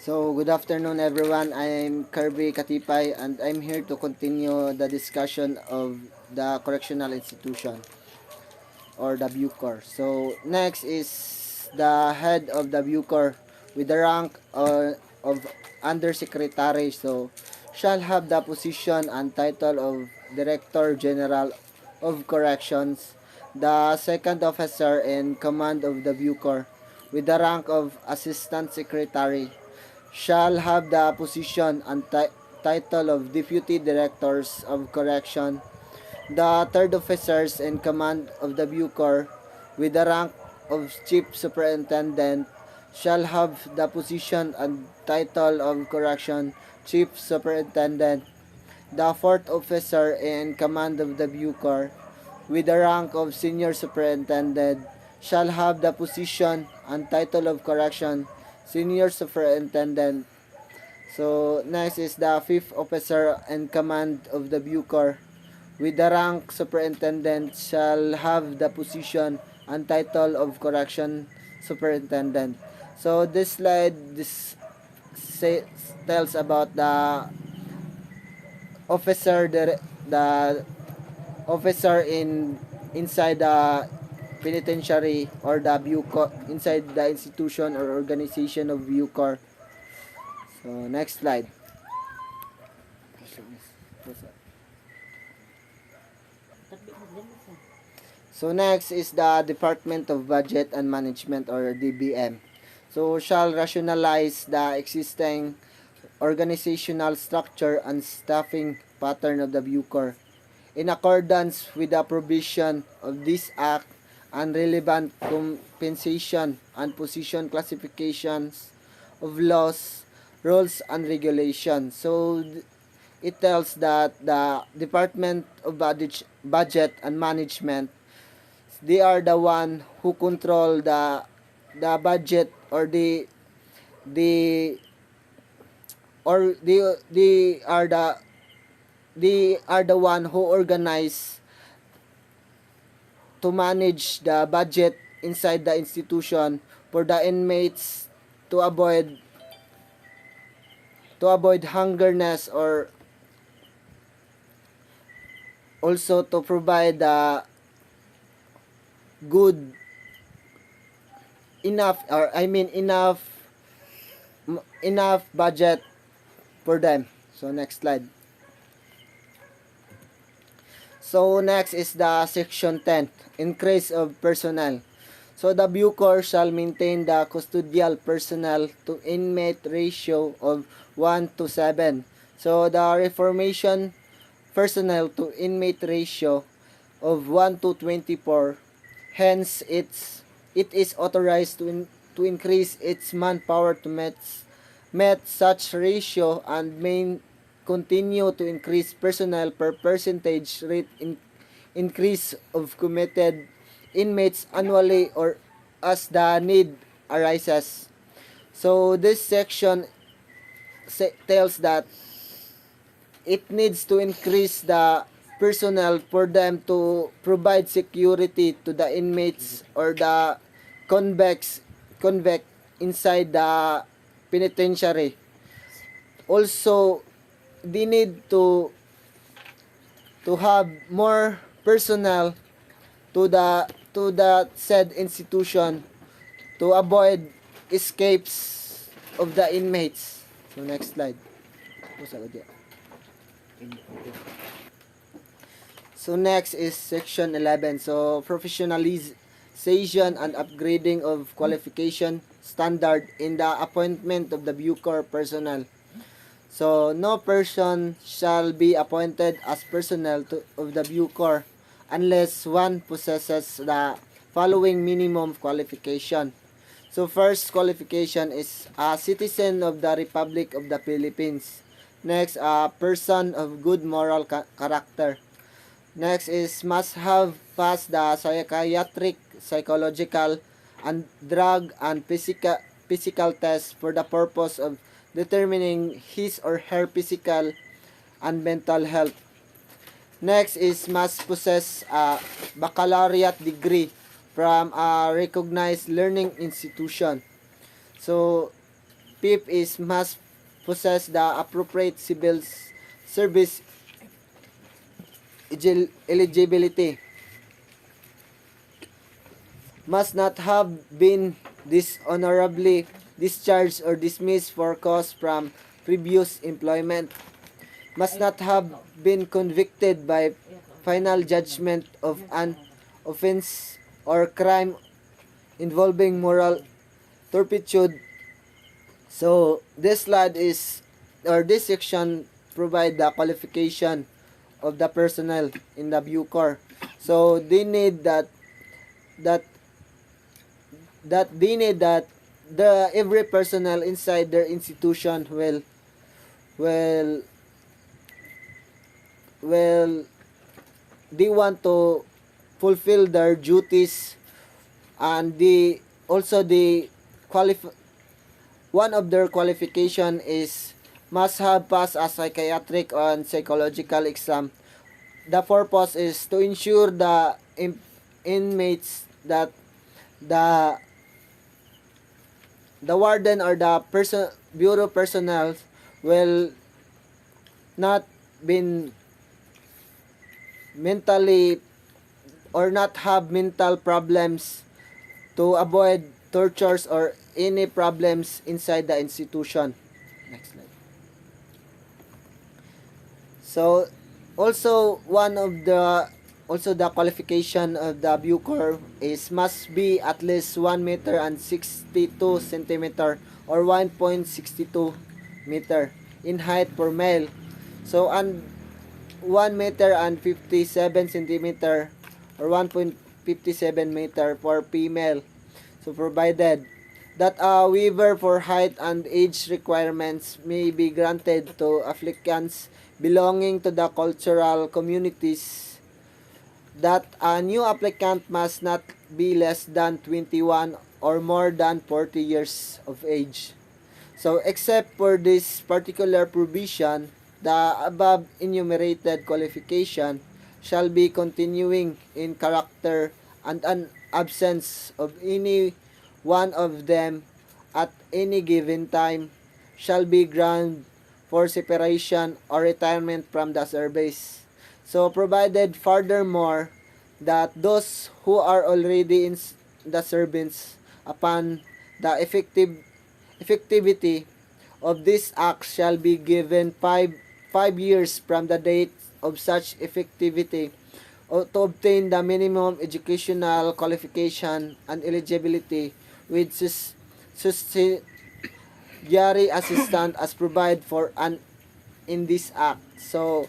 So, good afternoon everyone. I'm Kirby Katipay and I'm here to continue the discussion of the correctional institution or the Bucor. So, next is the head of the Bucor with the rank of Undersecretary. So, shall have the position and title of Director General of Corrections, the second officer in command of the Bucor with the rank of Assistant Secretary shall have the position and title of Deputy Directors of Correction, the third officers in command of the Bucor with the rank of Chief Superintendent shall have the position and title of Correction Chief Superintendent, the fourth officer in command of the Bucor with the rank of Senior Superintendent shall have the position and title of Correction Senior Superintendent. So next is the fifth officer in command of the Bucor with the rank Superintendent shall have the position and title of Correction Superintendent. So this slide tells about the officer the officer inside the penitentiary or the Bucor inside the institution or organization of Bucor. So next slide. So next is the Department of Budget and Management or DBM. So shall rationalize the existing organizational structure and staffing pattern of the Bucor in accordance with the provision of this act and relevant compensation and position classifications of laws, rules, and regulations. So it tells that the Department of Budget and Management, they are the one who control the budget or the or they are the one who organize to manage the budget inside the institution for the inmates to avoid hungerness or also to provide good enough or I mean enough budget for them. So next slide. So next is the section 10, increase of personnel. So the Bucor shall maintain the custodial personnel to inmate ratio of 1:7. So the reformation personnel to inmate ratio of 1:24. Hence it is authorized to increase its manpower to met such ratio and may continue to increase personnel per percentage rate increase of committed inmates annually or as the need arises. So this section tells that it needs to increase the personnel for them to provide security to the inmates or the convict inside the penitentiary. Also, they need to have more personnel to the said institution to avoid escapes of the inmates. So next slide. So next is section 11. So professionalization and upgrading of qualification standard in the appointment of the Bucor personnel. So no person shall be appointed as personnel of the Bucor unless one possesses the following minimum qualification. So first qualification is a citizen of the Republic of the Philippines. Next, a person of good moral character. Next is must have passed the psychiatric, psychological, and drug and physical test for the purpose of determining his or her physical and mental health. Next is must possess a baccalaureate degree from a recognized learning institution. So fifth is must possess the appropriate civil service eligibility, must not have been dishonorably discharged or dismissed for cause from previous employment, must not have been convicted by final judgment of an offense or crime involving moral turpitude. So this slide is, or this section provide the qualification of the personnel in the Bucor. So they need that they need that the every personnel inside their institution will they want to fulfill their duties, and the also the one of their qualification is must have passed a psychiatric and psychological exam. The purpose is to ensure the inmates that the warden or the bureau personnel will not been mentally or not have mental problems, to avoid tortures or any problems inside the institution. Next slide. So also the qualification of the Bucor is must be at least 1 meter and 62 centimeter or 1.62 meter in height for male. So and 1 meter and 57 centimeter or 1.57 meter for female. So provided that a waiver for height and age requirements may be granted to applicants belonging to the cultural communities, that a new applicant must not be less than 21 or more than 40 years of age. So except for this particular provision, the above enumerated qualification shall be continuing in character, and an absence of any one of them at any given time shall be ground for separation or retirement from the service. So provided furthermore that those who are already in the service upon the effectivity of this act shall be given 5 years from the date of such effectivity to obtain the minimum educational qualification and eligibility with subsidiary assistant as provided for in this act. So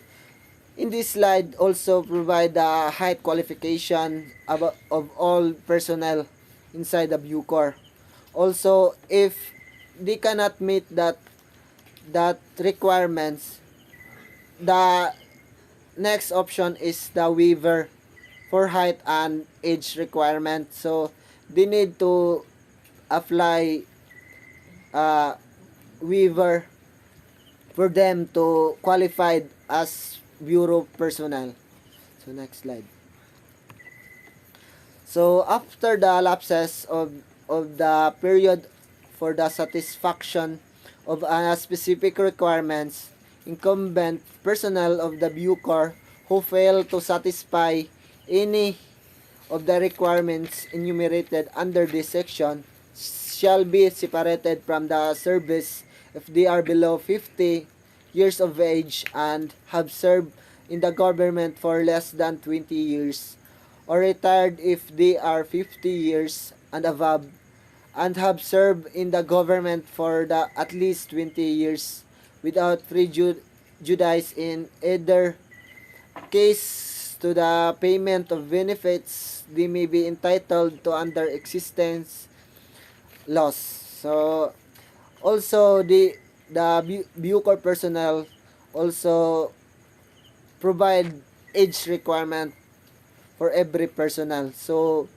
in this slide also provide the height qualification of all personnel inside the Bucor. Also, if they cannot meet that requirements, the next option is the waiver for height and age requirement. So they need to apply waiver for them to qualify as bureau personnel. So next slide. So after the lapses of the period for the satisfaction of a specific requirements, incumbent personnel of the Bucor who fail to satisfy any of the requirements enumerated under this section shall be separated from the service if they are below 50 years of age and have served in the government for less than 20 years, or retired if they are 50 years and above and have served in the government for at least 20 years without prejudice in either case to the payment of benefits they may be entitled to under existence laws. So also the Bucor personnel also provide age requirement for every personnel. So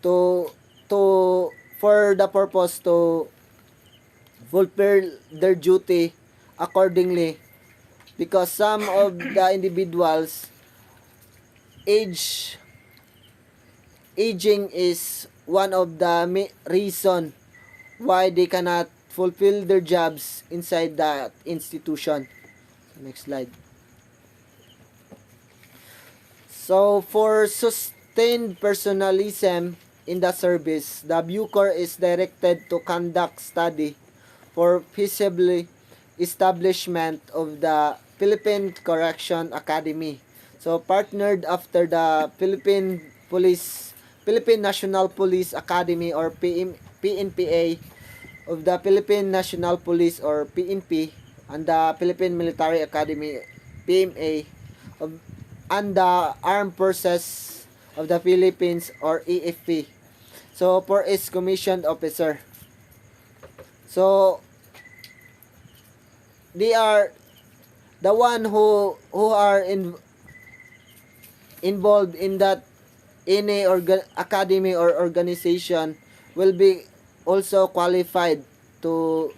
to for the purpose to fulfill their duty accordingly, because some of the individuals aging is one of the reason why they cannot fulfill their jobs inside that institution. Next slide. So, for sustained personalism in the service, the Bucor is directed to conduct study for feasible establishment of the Philippine Correction Academy. So, partnered after the Philippine National Police Academy or PNPA of the Philippine National Police or PNP and the Philippine Military Academy PMA of and the Armed Forces of the Philippines or AFP. So for its commissioned officer. So they are the one who are involved in that any academy or organization will be also qualified to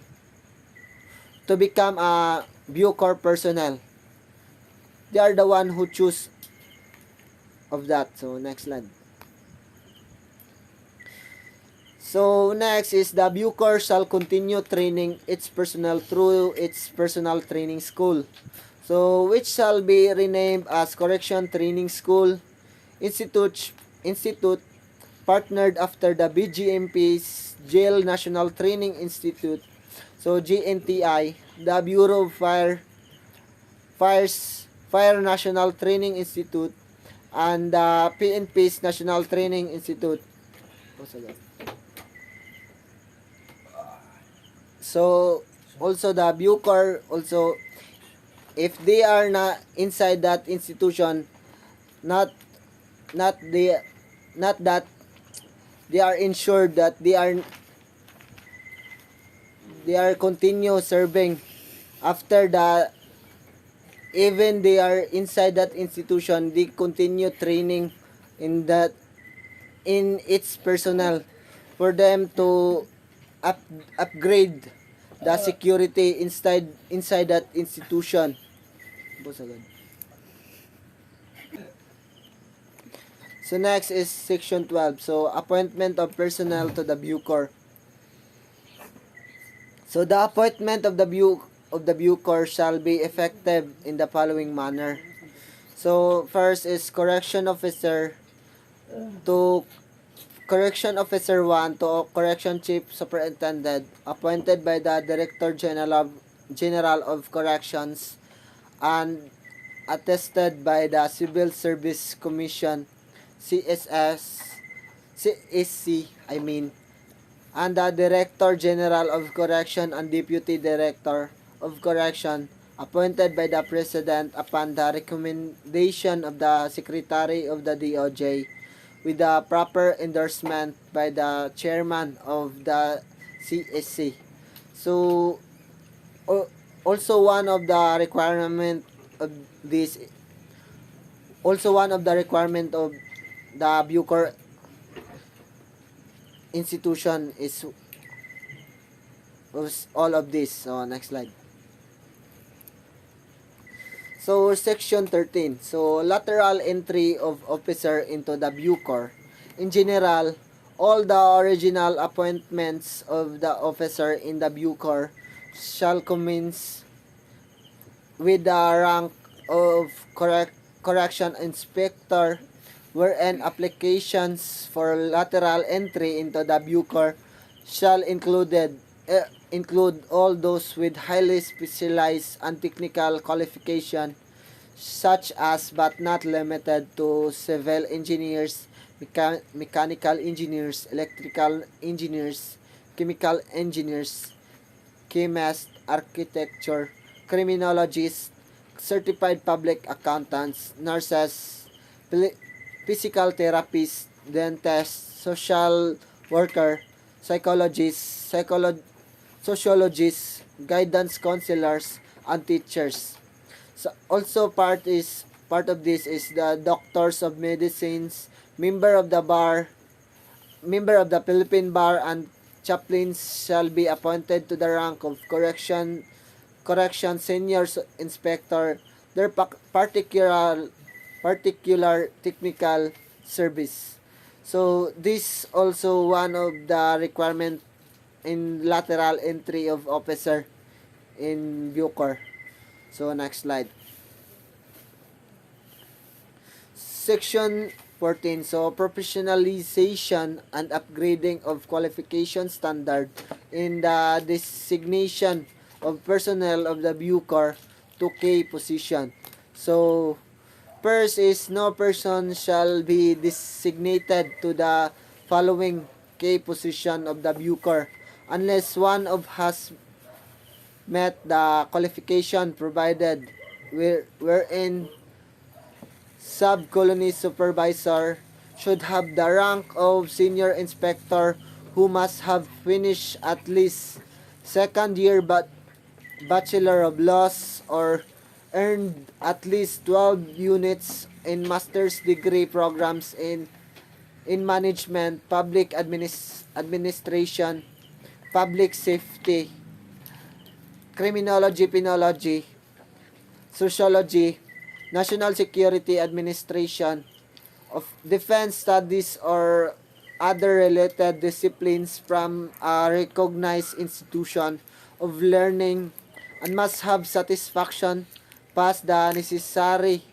become a Bucor personnel. They are the one who choose of that. So next slide. So next is the Bucor shall continue training its personnel through its personal training school. So which shall be renamed as Correction Training School Institute partnered after the BGMP's Jail National Training Institute. So GNTI, the Bureau of Fire National Training Institute, and the PNP's National Training Institute. So also the Bucor also, if they are not inside that institution, not not they not that they are ensured that they are continue serving after the, even they are inside that institution, they continue training in that in its personnel for them to upgrade the security inside that institution. So next is section 12. So appointment of personnel to the Bucor. So the appointment of the Bucor shall be effective in the following manner. So first is correction officer to Correction Officer 1 to Correction Chief Superintendent appointed by the Director General of Corrections and attested by the Civil Service Commission CSC and the Director General of Correction and Deputy Director of Correction appointed by the President upon the recommendation of the Secretary of the DOJ with the proper endorsement by the chairman of the CSC. So also one of the requirement of the Bucor institution is all of this. So next slide. So, section 13. So, lateral entry of officer into the Bucor. In general, all the original appointments of the officer in the Bucor shall commence with the rank of correction inspector, wherein applications for lateral entry into the Bucor shall include all those with highly specialized and technical qualification, such as but not limited to civil engineers, mechanical engineers, electrical engineers, chemical engineers, chemists, architecture, criminologists, certified public accountants, nurses, physical therapists, dentists, social worker, psychologists, sociologists, guidance counselors, and teachers. So also part of this is the doctors of medicines, member of the Philippine Bar, and chaplains shall be appointed to the rank of correction senior inspector, their particular technical service. So this also one of the requirement in lateral entry of officer in Bucor. So next slide. Section 14. So professionalization and upgrading of qualification standard in the designation of personnel of the Bucor to K position. So first is no person shall be designated to the following K position of the Bucor unless one of has met the qualification provided wherein sub-colony supervisor should have the rank of senior inspector who must have finished at least second year Bachelor of Laws or earned at least 12 units in master's degree programs in management, public administration, public safety, criminology, penology, sociology, national security administration, of defense studies or other related disciplines from a recognized institution of learning and must have satisfaction pass the necessary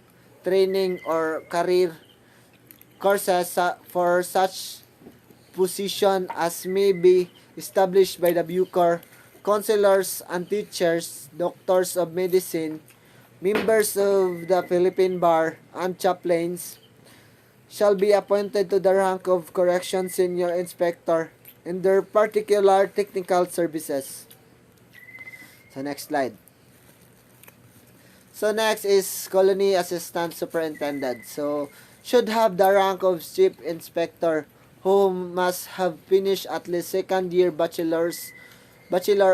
training or career courses for such position as may be established by the Bucor, counselors and teachers, doctors of medicine, members of the Philippine Bar, and chaplains shall be appointed to the rank of Correction Senior Inspector in their particular technical services. So next slide. So next is Colony Assistant Superintendent. So should have the rank of Chief Inspector who must have finished at least second year Bachelor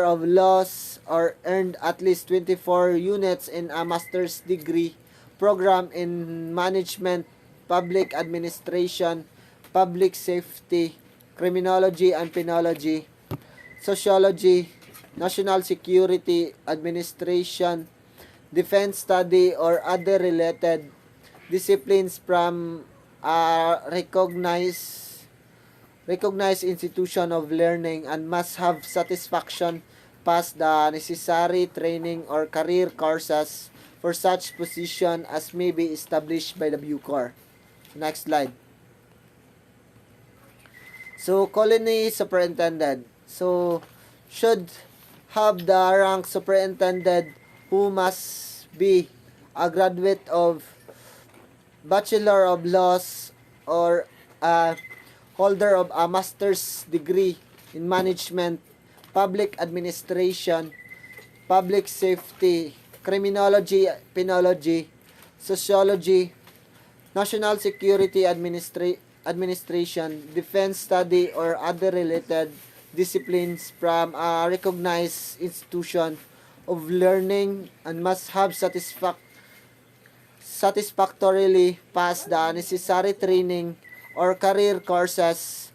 of Laws or earned at least 24 units in a master's degree program in management, public administration, public safety, criminology and penology, sociology, national security administration, defense study or other related disciplines from a recognized institution of learning and must have satisfaction pass the necessary training or career courses for such position as may be established by the Bucor. Next slide. So, colony superintendent. So, should have the rank superintendent who must be a graduate of Bachelor of Laws or a holder of a master's degree in management, public administration, public safety, criminology, penology, sociology, national security administration, defense study, or other related disciplines from a recognized institution of learning and must have satisfactorily passed the necessary training or career courses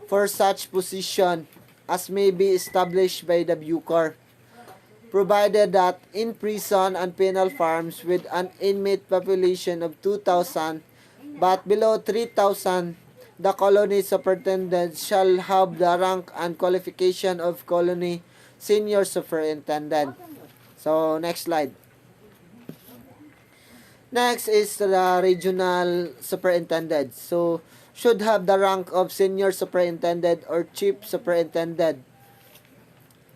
for such position as may be established by the Bucor, provided that in prison and penal farms with an inmate population of 2,000 but below 3,000, the colony superintendent shall have the rank and qualification of colony senior superintendent. So, next slide. Next is the regional superintendent. So, should have the rank of senior superintendent or chief superintendent.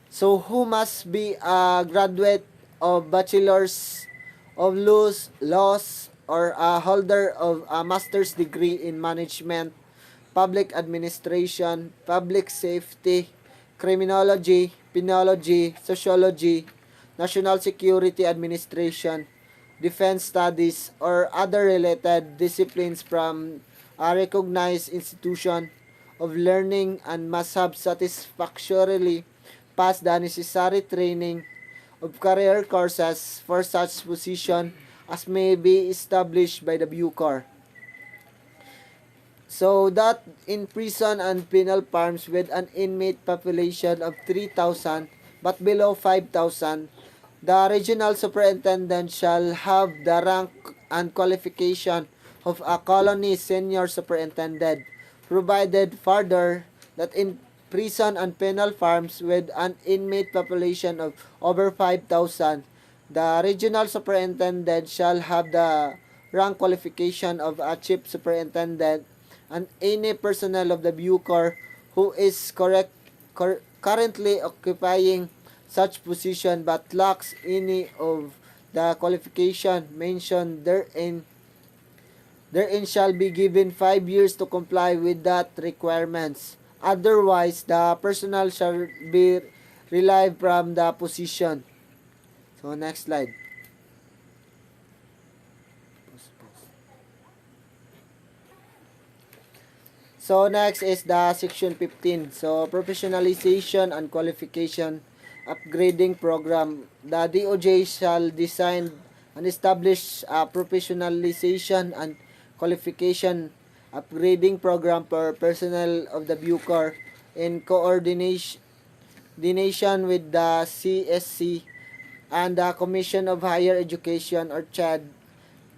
So, who must be a graduate of bachelor's of laws or a holder of a master's degree in management, public administration, public safety, criminology, penology, sociology, national security administration, defense studies, or other related disciplines from a recognized institution of learning and must have satisfactorily passed the necessary training of career courses for such position as may be established by the Bucor. So that in prison and penal farms with an inmate population of 3,000 but below 5,000, the regional superintendent shall have the rank and qualification of a colony senior superintendent, provided further that in prison and penal farms with an inmate population of over 5,000, the regional superintendent shall have the rank qualification of a chief superintendent, and any personnel of the Bucor who is currently occupying such position but lacks any of the qualification mentioned therein shall be given 5 years to comply with that requirements. Otherwise, the personnel shall be relieved from the position. So, next slide. So, next is the section 15. So, professionalization and qualification upgrading program. The DOJ shall design and establish a professionalization and qualification upgrading program for personnel of the Bucor in coordination with the CSC and the Commission of Higher Education or CHED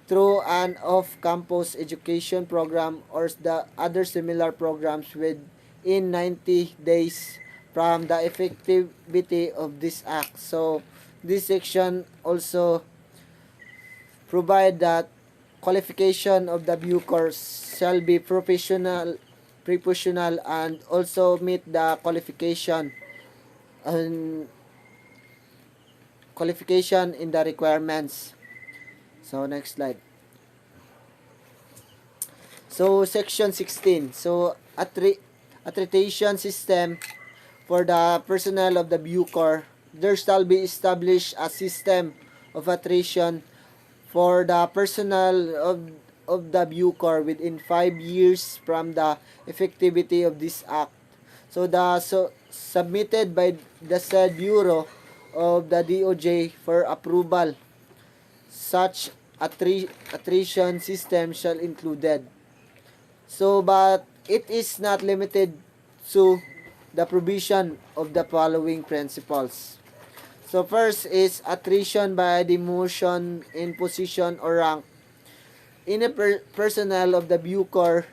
through an off-campus education program or the other similar programs within 90 days from the effectivity of this act. So, this section also provide that qualification of the Bucor shall be professional and also meet the qualification in the requirements. So, next slide. So, section 16. So, accreditation system for the personnel of the Bucor. There shall be established a system of attrition for the personnel of the Bucor within 5 years from the effectivity of this act. So, submitted by the said Bureau of the DOJ for approval. Such attrition system shall included. So, but it is not limited to the provision of the following principles. So, first is attrition by demotion in position or rank. Any personnel of the Bucor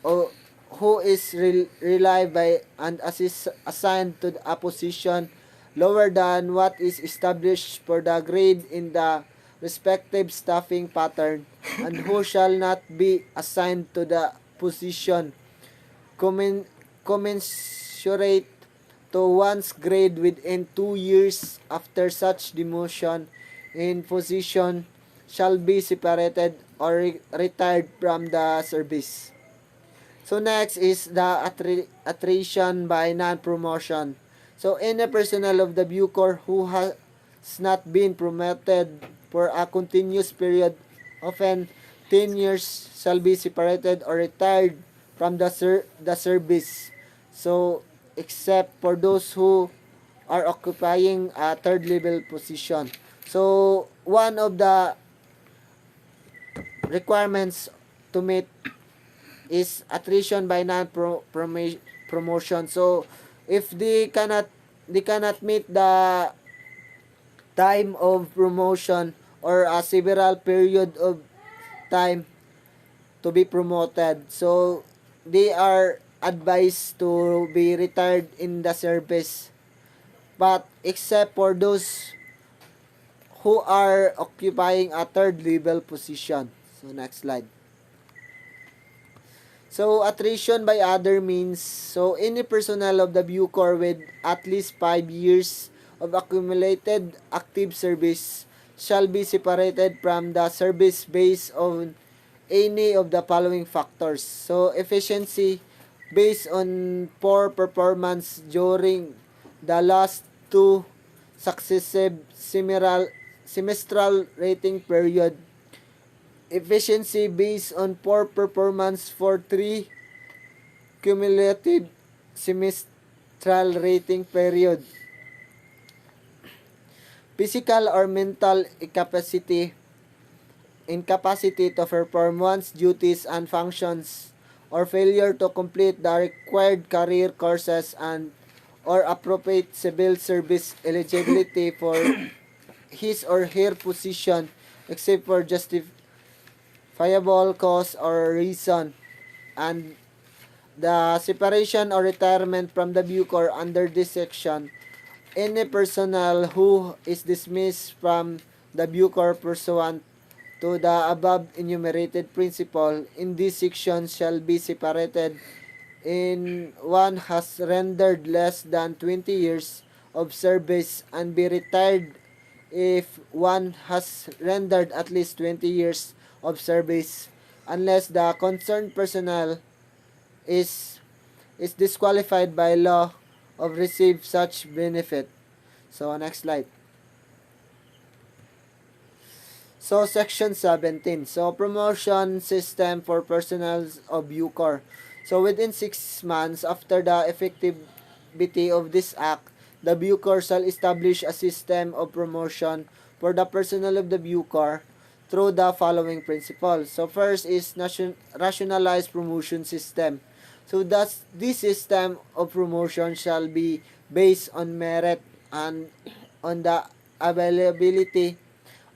who is relieved by and assigned to a position lower than what is established for the grade in the respective staffing pattern and who shall not be assigned to the position commensurate to one's grade within 2 years after such demotion in position shall be separated or retired from the service. So, next is the attrition by non-promotion. So, any personnel of the Bucor who has not been promoted for a continuous period, often 10 years, shall be separated or retired from the service. So, except for those who are occupying a third level position. So, one of the requirements to meet is attrition by non-promotion. So, if they cannot meet the time of promotion or a several period of time to be promoted, so they are advised to be retired in the service. But except for those who are occupying a third level position. So, next slide. So, attrition by other means. So, any personnel of the Bucor with at least 5 years of accumulated active service shall be separated from the service based on any of the following factors. So, efficiency based on poor performance during the last 2 successive semestral rating period. Efficiency based on poor performance for 3 cumulative semestral rating period. Physical or mental incapacity to perform one's duties and functions, or failure to complete the required career courses and or appropriate civil service eligibility for his or her position except for justifiable cause or reason, and the separation or retirement from the Bucor under this section, any personnel who is dismissed from the Bucor pursuant to the above enumerated principle in this section shall be separated in one has rendered less than 20 years of service and be retired if one has rendered at least 20 years of service unless the concerned personnel is disqualified by law of receive such benefit. So next slide. So section 17. So promotion system for personnel of Bucor. So within 6 months after the effectivity of this act, the Bucor shall establish a system of promotion for the personnel of the Bucor through the following principles. So first is rationalized promotion system. So thus this system of promotion shall be based on merit and on the availability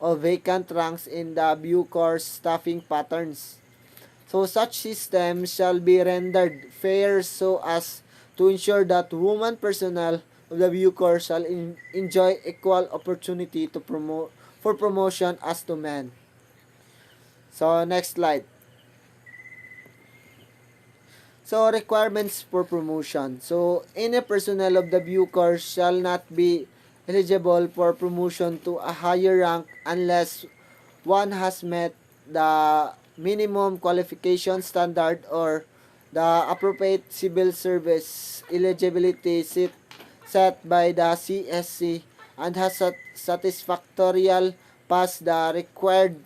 of vacant ranks in the Bucor staffing patterns. So such system shall be rendered fair so as to ensure that women personnel of the Bucor shall enjoy equal opportunity to for promotion as to men. So next slide. So requirements for promotion. So any personnel of the Bucor shall not be eligible for promotion to a higher rank unless one has met the minimum qualification standard or the appropriate civil service eligibility set by the CSC and has satisfactorily passed the required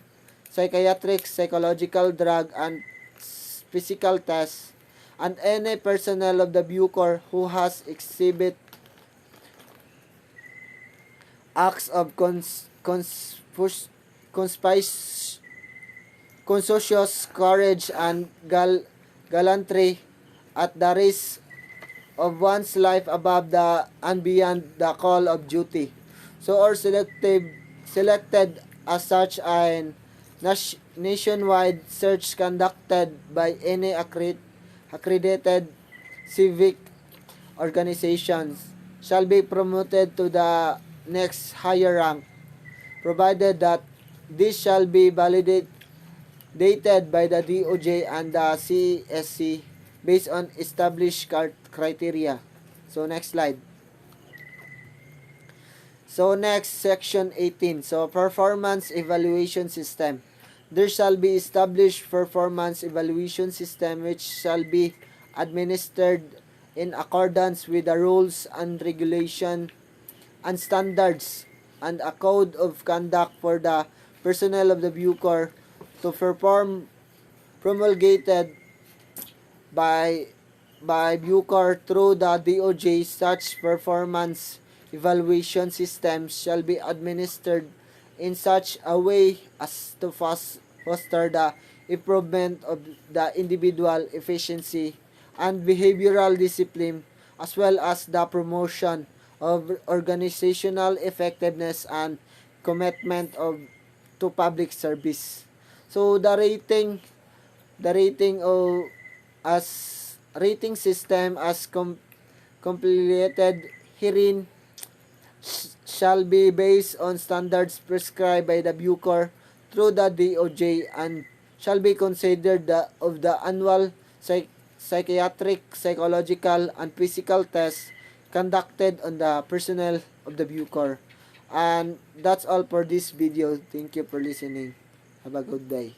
psychiatric, psychological, drug, and physical tests, and any personnel of the Bucor who has exhibit acts of conscientious courage and gallantry at the risk of one's life above the and beyond the call of duty. So or selected as such an nationwide search conducted by any accredited civic organizations shall be promoted to the next higher rank, provided that this shall be validated by the DOJ and the CSC based on established criteria. So next slide. So next, section 18. So performance evaluation system. There shall be established performance evaluation system which shall be administered in accordance with the rules and regulation and standards and a code of conduct for the personnel of the Bucor to perform promulgated by Bucor through the DOJ. Such performance evaluation systems shall be administered in such a way as to foster the improvement of the individual efficiency and behavioral discipline, as well as the promotion of organizational effectiveness and commitment to public service. So the rating system as completed herein shall be based on standards prescribed by the Bucor through the DOJ and shall be considered of the annual psychiatric, psychological, and physical tests conducted on the personnel of the Bucor. And that's all for this video. Thank you for listening. Have a good day.